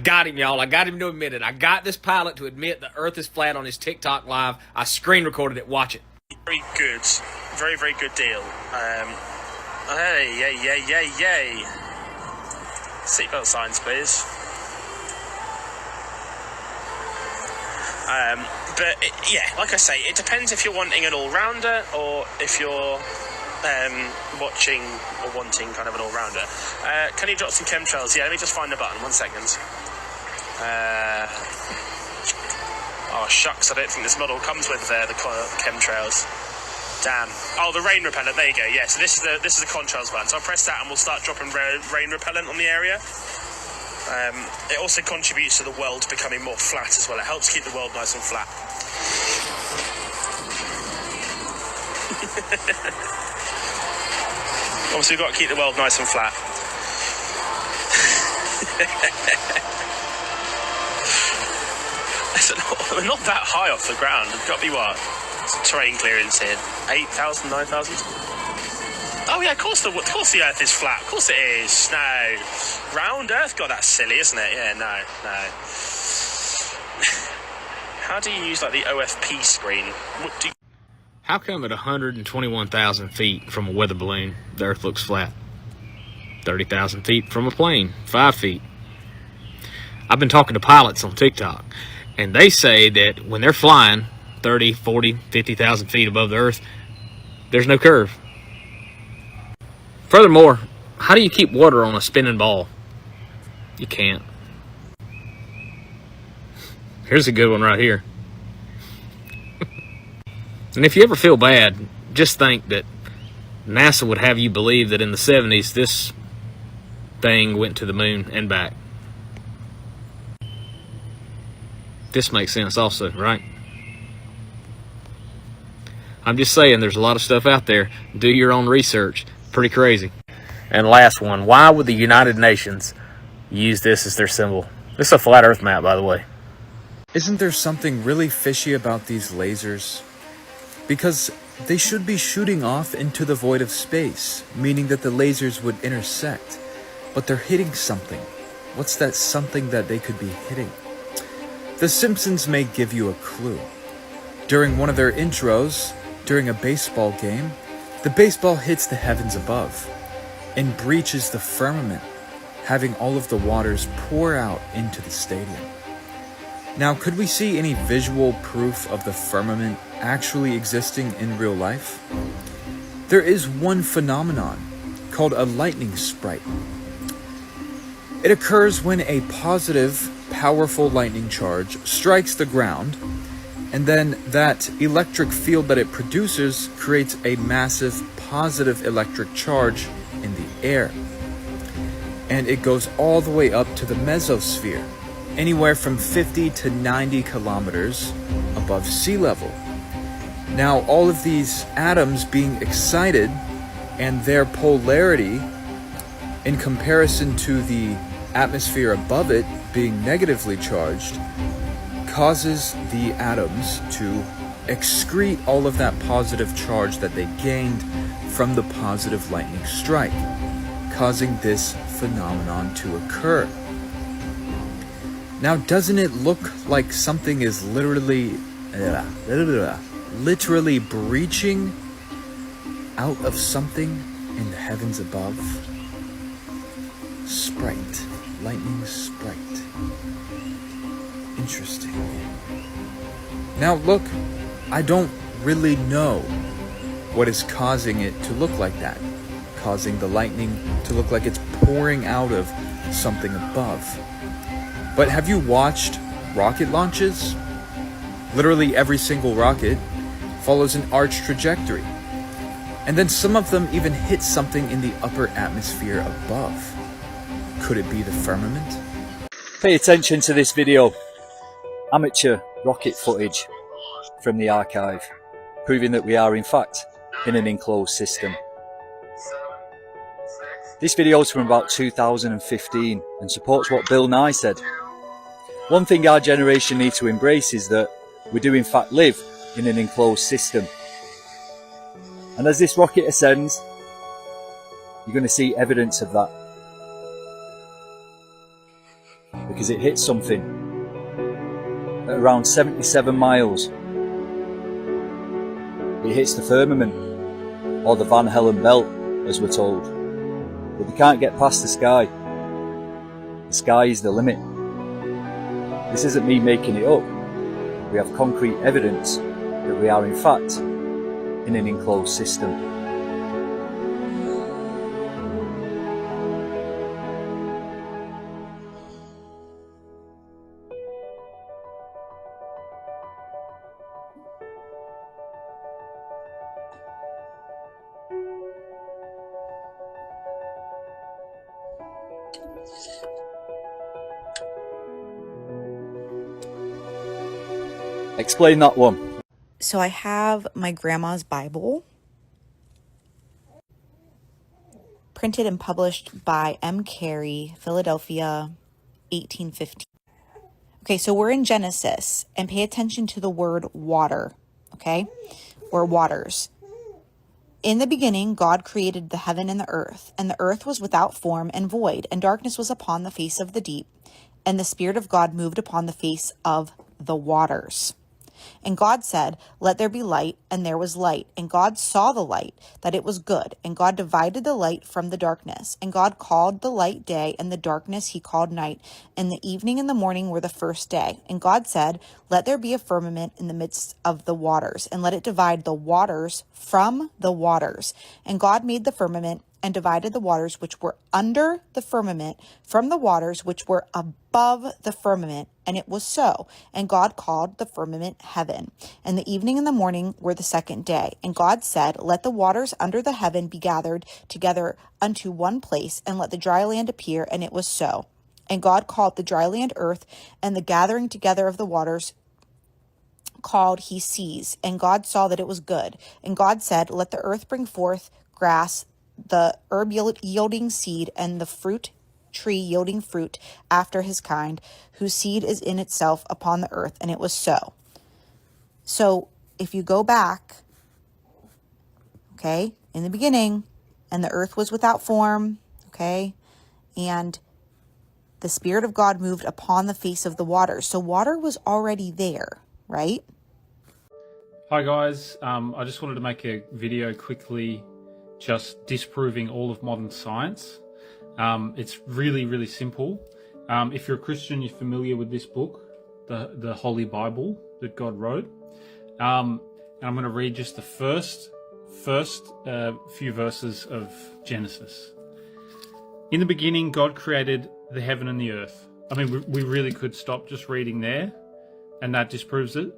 got him, y'all. I got him to admit it. I got this pilot to admit the Earth is flat on his TikTok live. I screen recorded it. Watch it. Very good. Very, very good deal. Hey, yay, yay, yay, yay. Seatbelt signs, please. But yeah, like I say, it depends if you're wanting an all-rounder or if you're watching or wanting kind of an all-rounder. Can you drop some chemtrails? Yeah, let me just find the button. 1 second. Oh shucks, I don't think this model comes with the chemtrails. Damn. Oh, the rain repellent. There you go. Yeah. So this is the contrails button. So I'll press that and we'll start dropping rain repellent on the area. It also contributes to the world becoming more flat as well. It helps keep the world nice and flat. Obviously, we've got to keep the world nice and flat. We're not that high off the ground. It's got to be what? It's terrain clearance here. 8,000, 9,000? Oh yeah, of course the Earth is flat. Of course it is. No. Round Earth? God, that's silly, isn't it? Yeah, no. How do you use like the OFP screen? How come at 121,000 feet from a weather balloon, the Earth looks flat? 30,000 feet from a plane, 5 feet. I've been talking to pilots on TikTok, and they say that when they're flying 30, 40, 50,000 feet above the Earth, there's no curve. Furthermore, how do you keep water on a spinning ball? You can't. Here's a good one right here. And if you ever feel bad, just think that NASA would have you believe that in the 70s, this thing went to the moon and back. This makes sense also, right? I'm just saying, there's a lot of stuff out there. Do your own research. Pretty crazy. And last one, why would the United Nations use this as their symbol? This is a flat Earth map, by the way. Isn't there something really fishy about these lasers? Because they should be shooting off into the void of space, meaning that the lasers would intersect. But they're hitting something. What's that something that they could be hitting? The Simpsons may give you a clue. During one of their intros, during a baseball game, the baseball hits the heavens above and breaches the firmament, having all of the waters pour out into the stadium. Now, could we see any visual proof of the firmament actually existing in real life? There is one phenomenon called a lightning sprite. It occurs when a positive, powerful lightning charge strikes the ground, and then that electric field that it produces creates a massive positive electric charge in the air. And it goes all the way up to the mesosphere, anywhere from 50 to 90 kilometers above sea level. Now, all of these atoms being excited and their polarity in comparison to the atmosphere above it being negatively charged causes the atoms to excrete all of that positive charge that they gained from the positive lightning strike, causing this phenomenon to occur. Now, doesn't it look like something is literally breaching out of something in the heavens above? Sprite. Lightning sprite. Interesting. Now look, I don't really know what is causing it to look like that. Causing the lightning to look like it's pouring out of something above. But have you watched rocket launches? Literally every single rocket follows an arch trajectory. And then some of them even hit something in the upper atmosphere above. Could it be the firmament? Pay attention to this video. Amateur rocket footage from the archive, proving that we are in fact in an enclosed system. This video is from about 2015 and supports what Bill Nye said. One thing our generation needs to embrace is that we do in fact live in an enclosed system. And as this rocket ascends, you're going to see evidence of that. because it hit something at around 77 miles. It hits the firmament, or the Van Helen belt, as we're told. But they can't get past the sky. The sky is the limit. This isn't me making it up. We have concrete evidence that we are in fact in an enclosed system. Explain that one. So I have my grandma's Bible, printed and published by M. Carey, Philadelphia, 1815. Okay, so we're in Genesis, and pay attention to the word water, okay, or waters. In the beginning, God created the heaven and the earth was without form and void, and darkness was upon the face of the deep, and the Spirit of God moved upon the face of the waters. And God said, "Let there be light," and there was light. And God saw the light, that it was good. And God divided the light from the darkness. And God called the light day, and the darkness he called night. And the evening and the morning were the first day. And God said, "Let there be a firmament in the midst of the waters, and let it divide the waters from the waters." And God made the firmament and divided the waters which were under the firmament from the waters which were above the firmament. And it was so. And God called the firmament heaven. And the evening and the morning were the second day. And God said, "Let the waters under the heaven be gathered together unto one place, and let the dry land appear." And it was so. And God called the dry land earth, and the gathering together of the waters called he seas. And God saw that it was good. And God said, "Let the earth bring forth grass, the herb yielding seed, and the fruit tree yielding fruit after his kind, whose seed is in itself upon the earth." And it was so. So if you go back, okay, in the beginning, and the earth was without form, okay, and the Spirit of God moved upon the face of the water. So water was already there, right? Hi guys, I just wanted to make a video quickly just disproving all of modern science. It's really simple. If you're a Christian, you're familiar with this book, the Holy Bible that God wrote. And I'm going to read just the first few verses of Genesis. In the beginning, God created the heaven and the earth. I mean, we really could stop just reading there, and that disproves it,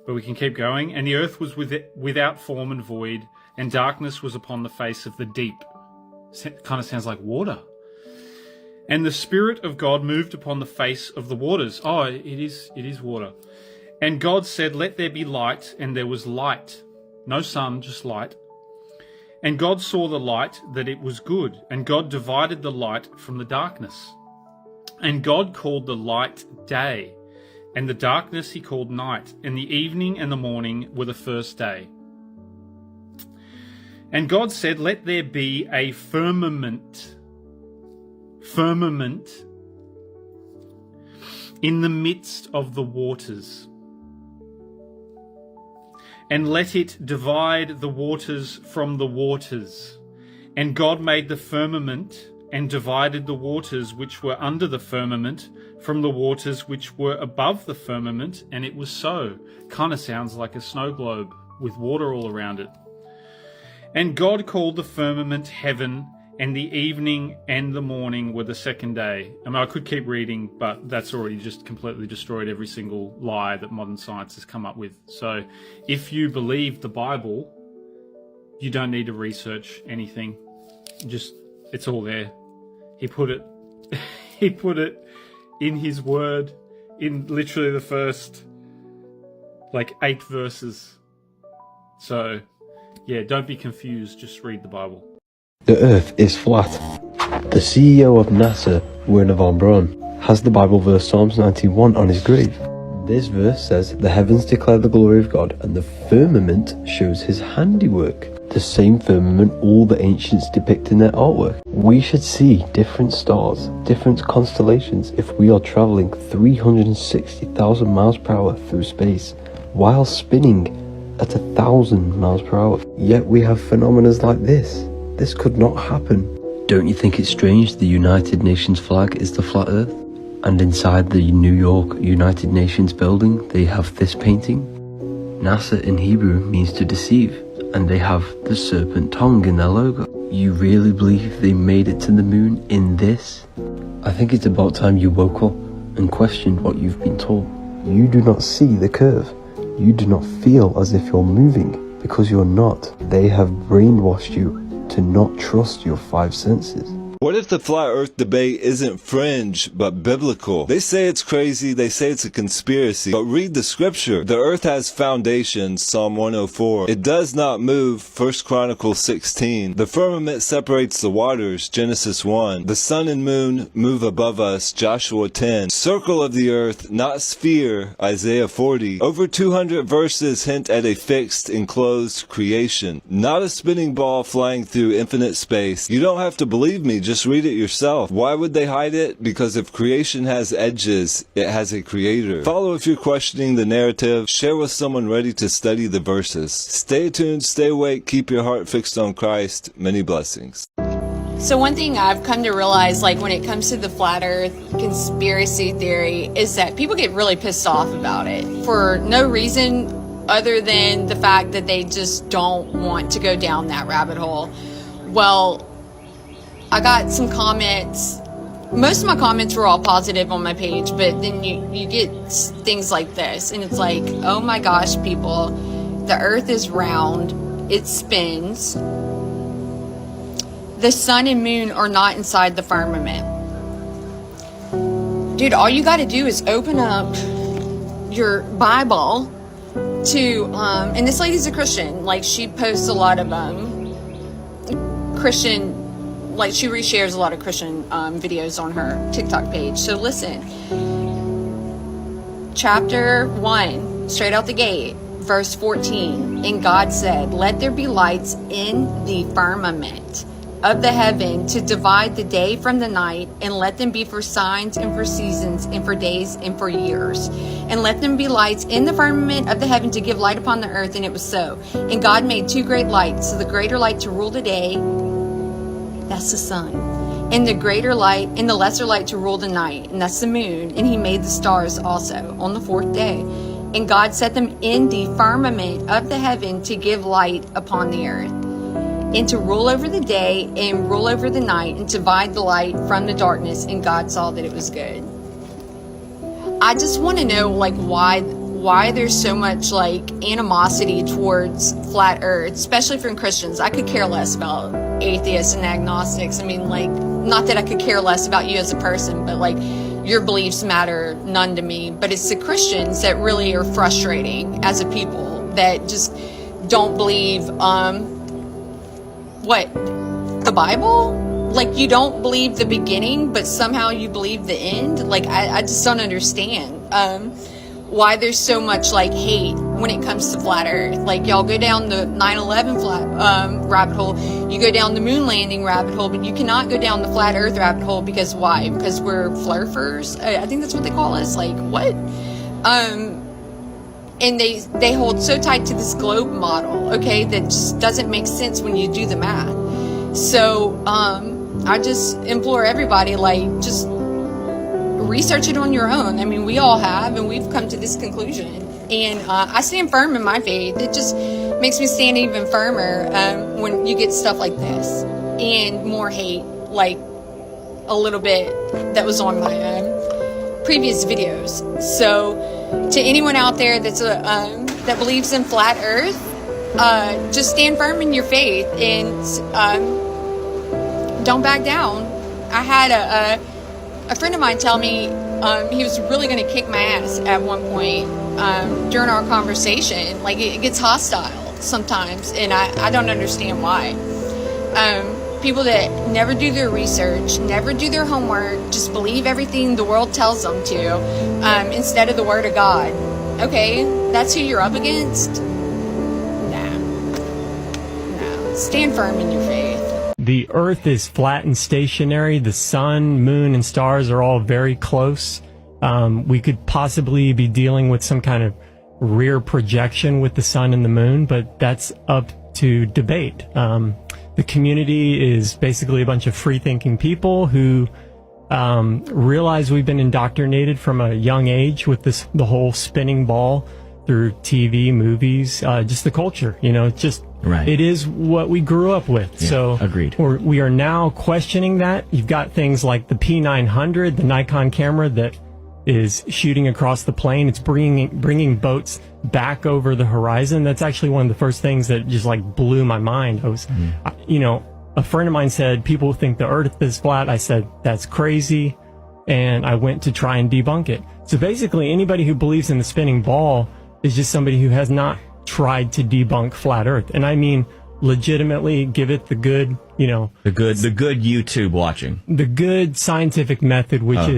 but we can keep going. And the earth was without form and void, and darkness was upon the face of the deep. Kind of sounds like water. And the Spirit of God moved upon the face of the waters. Oh, it is water. And God said, "Let there be light," and there was light. No sun, just light. And God saw the light, that it was good. And God divided the light from the darkness. And God called the light day, and the darkness he called night. And the evening and the morning were the first day. And God said, "Let there be a firmament in the midst of the waters, and let it divide the waters from the waters." And God made the firmament and divided the waters which were under the firmament from the waters which were above the firmament, and it was so. Kind of sounds like a snow globe with water all around it. And God called the firmament heaven, and the evening and the morning were the second day. I mean, I could keep reading, but that's already just completely destroyed every single lie that modern science has come up with. So if you believe the Bible, you don't need to research anything. Just, it's all there. He put it in his word, in literally the first, 8 verses. So, yeah, don't be confused, just read the Bible. The Earth is flat. The CEO of NASA, Werner von Braun, has the Bible verse Psalms 91 on his grave. This verse says, "The heavens declare the glory of God, and the firmament shows his handiwork." the same firmament all the ancients depict in their artwork. We should see different stars, different constellations if we are traveling 360,000 miles per hour through space while spinning at 1,000 miles per hour. Yet we have phenomena like this. This could not happen. Don't you think it's strange the United Nations flag is the flat earth? And inside the New York United Nations building they have this painting? NASA in Hebrew means to deceive, and they have the serpent tongue in their logo. You really believe they made it to the moon in this? I think it's about time you woke up and questioned what you've been told. You do not see the curve. You do not feel as if you're moving, because you're not. They have brainwashed you to not trust your five senses. What if the flat earth debate isn't fringe, but biblical? They say it's crazy, they say it's a conspiracy, but read the scripture. The earth has foundations, Psalm 104. It does not move, 1 Chronicles 16. The firmament separates the waters, Genesis 1. The sun and moon move above us, Joshua 10. Circle of the earth, not sphere, Isaiah 40. Over 200 verses hint at a fixed, enclosed creation, not a spinning ball flying through infinite space. You don't have to believe me, just read it yourself. Why would they hide it? Because if creation has edges, it has a creator. Follow if you're questioning the narrative. Share with someone ready to study the verses. Stay tuned, stay awake, keep your heart fixed on Christ. Many blessings. So one thing I've come to realize, like when it comes to the flat earth conspiracy theory, is that people get really pissed off about it for no reason other than the fact that they just don't want to go down that rabbit hole. Well, I got some comments. Most of my comments were all positive on my page, but then you get things like this, and it's like, oh my gosh, people, the earth is round, it spins. The sun and moon are not inside the firmament. Dude, all you got to do is open up your Bible to, and this lady's a Christian, like she posts a lot of Christian, like she reshares a lot of Christian videos on her TikTok page. So listen, chapter 1, straight out the gate, verse 14. And God said, let there be lights in the firmament of the heaven to divide the day from the night, and let them be for signs and for seasons and for days and for years. And let them be lights in the firmament of the heaven to give light upon the earth. And it was so. And God made two great lights, so the greater light to rule the day, that's the sun, and the greater light and the lesser light to rule the night, and that's the moon. And he made the stars also on the fourth day. And God set them in the firmament of the heaven to give light upon the earth, and to rule over the day and rule over the night, and to divide the light from the darkness. And God saw that it was good. I just want to know, like, why there's so much like animosity towards flat earth, especially from Christians. I could care less about atheists and agnostics. I mean, like, not that I could care less about you as a person, but like your beliefs matter none to me. But it's the Christians that really are frustrating as a people, that just don't believe the Bible. Like, you don't believe the beginning, but somehow you believe the end. Like, I just don't understand why there's so much like hate when it comes to flat earth. Like, y'all go down the 9/11 rabbit hole, you go down the moon landing rabbit hole, but you cannot go down the flat earth rabbit hole. Because why? Because we're flurfers. I think that's what they call us. Like, what? And they hold so tight to this globe model, okay, that just doesn't make sense when you do the math. So I just implore everybody, like, just research it on your own. I mean, we all have, and we've come to this conclusion. And I stand firm in my faith. It just makes me stand even firmer when you get stuff like this and more hate, like a little bit that was on my previous videos. So to anyone out there that's that believes in flat earth, just stand firm in your faith and don't back down. I had a friend of mine tell me he was really going to kick my ass at one point during our conversation. Like, it gets hostile sometimes, and I don't understand why. People that never do their research, never do their homework, just believe everything the world tells them to, instead of the Word of God. Okay, that's who you're up against? No. stand firm in your faith. The Earth is flat and stationary. The sun, moon, and stars are all very close. We could possibly be dealing with some kind of rear projection with the sun and the moon, but that's up to debate. The community is basically a bunch of free-thinking people who realize we've been indoctrinated from a young age with the whole spinning ball through TV, movies, just the culture. It's just right. It is what we grew up with. Yeah, so agreed. We are now questioning that. You've got things like the P900, the Nikon camera that is shooting across the plane. It's bringing boats back over the horizon. That's actually one of the first things that just blew my mind. I was, a friend of mine said people think the Earth is flat. I said that's crazy, and I went to try and debunk it. So basically, anybody who believes in the spinning ball is just somebody who has not tried to debunk flat Earth, and I mean legitimately give it the good, the good YouTube watching, the good scientific method, which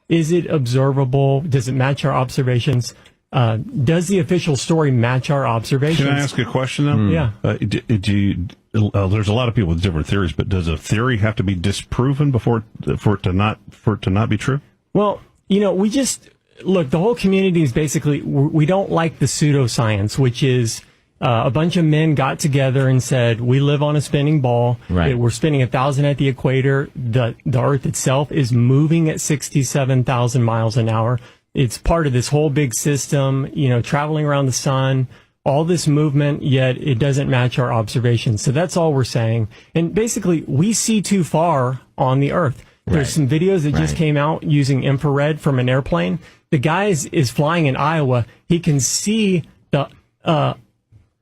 is it observable? Does it match our observations? Does the official story match our observations? Can I ask a question though? Yeah. There's a lot of people with different theories, but does a theory have to be disproven for it to not be true? Well, we just look. The whole community is basically we don't like the pseudoscience, which is a bunch of men got together and said we live on a spinning ball. Right. We're spinning 1,000 at the equator. The Earth itself is moving at 67,000 miles an hour. It's part of this whole big system, traveling around the sun, all this movement, yet it doesn't match our observations. So that's all we're saying. And basically, we see too far on the Earth. There's some videos that just came out using infrared from an airplane. The guy is flying in Iowa. He can see the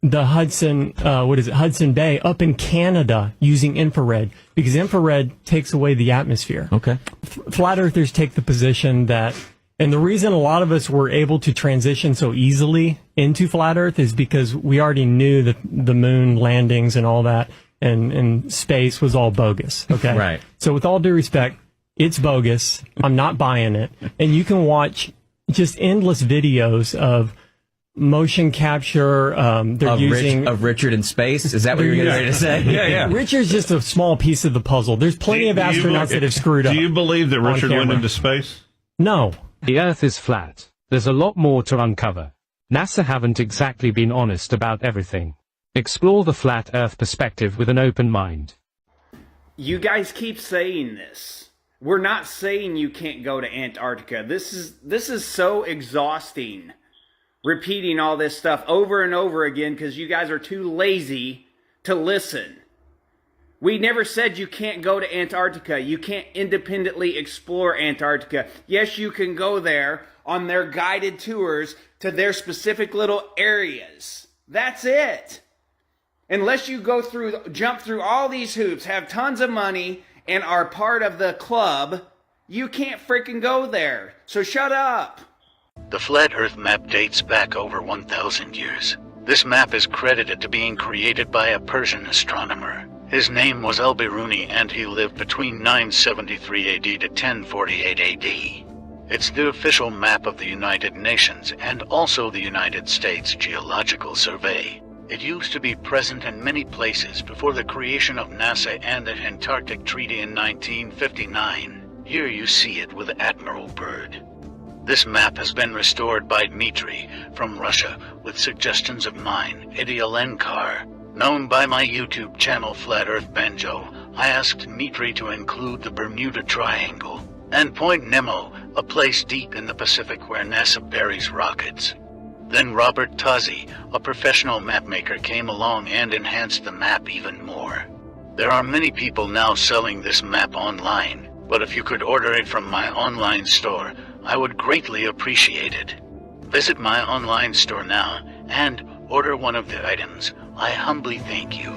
Hudson, Hudson Bay up in Canada using infrared, because infrared takes away the atmosphere. Okay. Flat earthers take the position that, and the reason a lot of us were able to transition so easily into flat earth is because we already knew that the moon landings and all that and space was all bogus. Okay. Right. So with all due respect, it's bogus. I'm not buying it. And you can watch just endless videos of motion capture. They're using of Richard in space. Is that what you're getting ready to say? Yeah. Richard's just a small piece of the puzzle. There's plenty of astronauts that have screwed up. Do you believe that Richard went into space? No. The Earth is flat. There's a lot more to uncover. NASA haven't exactly been honest about everything. Explore the flat Earth perspective with an open mind. You guys keep saying this. We're not saying you can't go to Antarctica. This is so exhausting, repeating all this stuff over and over again because you guys are too lazy to listen. We never said you can't go to Antarctica. You can't independently explore Antarctica. Yes, you can go there on their guided tours to their specific little areas. That's it. Unless you jump through all these hoops, have tons of money, and are part of the club, you can't freaking go there. So shut up. The Flat Earth map dates back over 1,000 years. This map is credited to being created by a Persian astronomer. His name was Al-Biruni, and he lived between 973 AD to 1048 AD. It's the official map of the United Nations and also the United States Geological Survey. It used to be present in many places before the creation of NASA and the Antarctic Treaty in 1959. Here you see it with Admiral Byrd. This map has been restored by Dmitry from Russia with suggestions of mine, Eddie Alenkar. Known by my YouTube channel Flat Earth Banjo, I asked Dmitry to include the Bermuda Triangle and Point Nemo, a place deep in the Pacific where NASA buries rockets. Then Robert Tozzi, a professional mapmaker, came along and enhanced the map even more. There are many people now selling this map online, but if you could order it from my online store, I would greatly appreciate it. Visit my online store now and order one of the items. I humbly thank you.